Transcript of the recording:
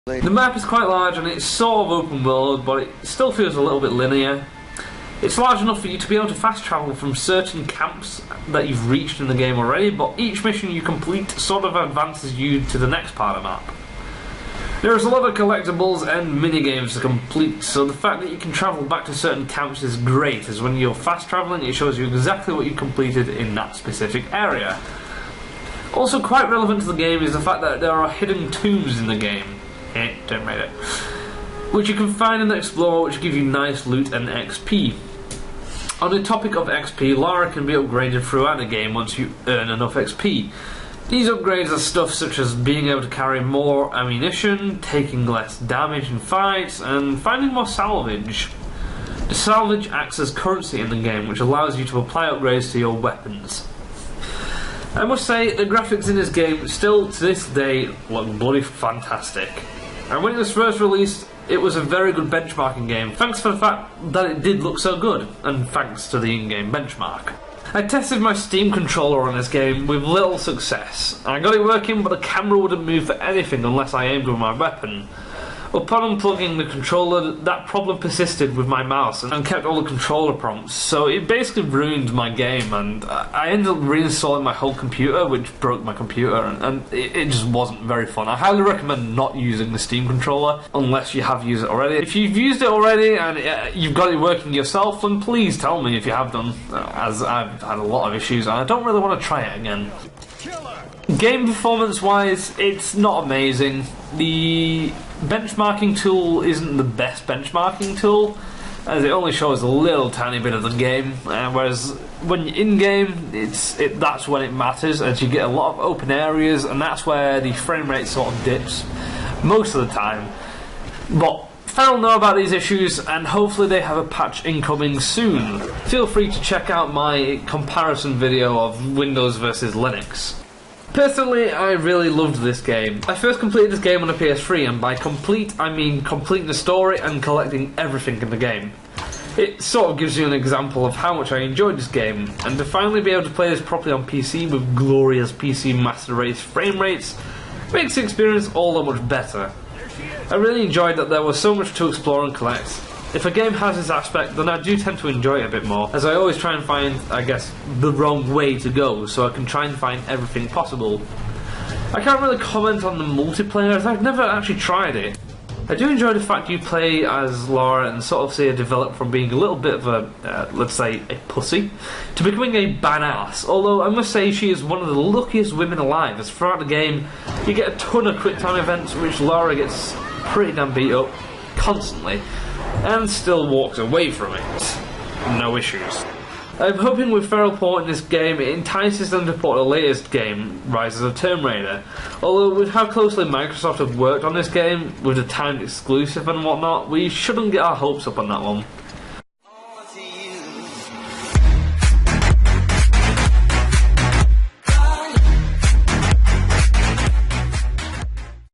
The map is quite large and it's sort of open world, but it still feels a little bit linear. It's large enough for you to be able to fast travel from certain camps that you've reached in the game already, but each mission you complete sort of advances you to the next part of the map. There is a lot of collectibles and mini-games to complete, so the fact that you can travel back to certain camps is great, as when you're fast travelling it shows you exactly what you completed in that specific area. Also quite relevant to the game is the fact that there are hidden tombs in the game, don't read it, which you can find and explore, which give you nice loot and XP. On the topic of XP, Lara can be upgraded throughout the game once you earn enough XP. These upgrades are stuff such as being able to carry more ammunition, taking less damage in fights, and finding more salvage. The salvage acts as currency in the game, which allows you to apply upgrades to your weapons. I must say, the graphics in this game still to this day look bloody fantastic. And when it was first released, it was a very good benchmarking game, thanks for the fact that it did look so good, and thanks to the in-game benchmark. I tested my Steam controller on this game with little success. I got it working, but the camera wouldn't move for anything unless I aimed with my weapon. Upon unplugging the controller, that problem persisted with my mouse and kept all the controller prompts, so it basically ruined my game, and I ended up reinstalling my whole computer, which broke my computer, and it just wasn't very fun. I highly recommend not using the Steam controller unless you have used it already. If you've used it already and you've got it working yourself, then please tell me if you have done, as I've had a lot of issues and I don't really want to try it again. Game performance wise, it's not amazing. The benchmarking tool isn't the best benchmarking tool, as it only shows a little tiny bit of the game, whereas when you're in game, that's when it matters, as you get a lot of open areas, and that's where the frame rate sort of dips most of the time. But I'll know about these issues, and hopefully they have a patch incoming soon. Feel free to check out my comparison video of Windows versus Linux. Personally, I really loved this game. I first completed this game on a PS3, and by complete, I mean completing the story and collecting everything in the game. It sort of gives you an example of how much I enjoyed this game, and to finally be able to play this properly on PC with glorious PC Master Race frame rates makes the experience all that much better. I really enjoyed that there was so much to explore and collect. If a game has this aspect, then I do tend to enjoy it a bit more, as I always try and find, I guess, the wrong way to go, so I can try and find everything possible. I can't really comment on the multiplayer, as I've never actually tried it. I do enjoy the fact you play as Lara and sort of see her develop from being a little bit of a, let's say, a pussy, to becoming a badass, although I must say she is one of the luckiest women alive, as throughout the game you get a ton of quick time events which Lara gets pretty damn beat up, constantly, and still walks away from it. No issues. I'm hoping with Feral Port in this game it entices them to port the latest game, Rise of the Tomb Raider. Although with how closely Microsoft have worked on this game, with the timed exclusive and whatnot, we shouldn't get our hopes up on that one.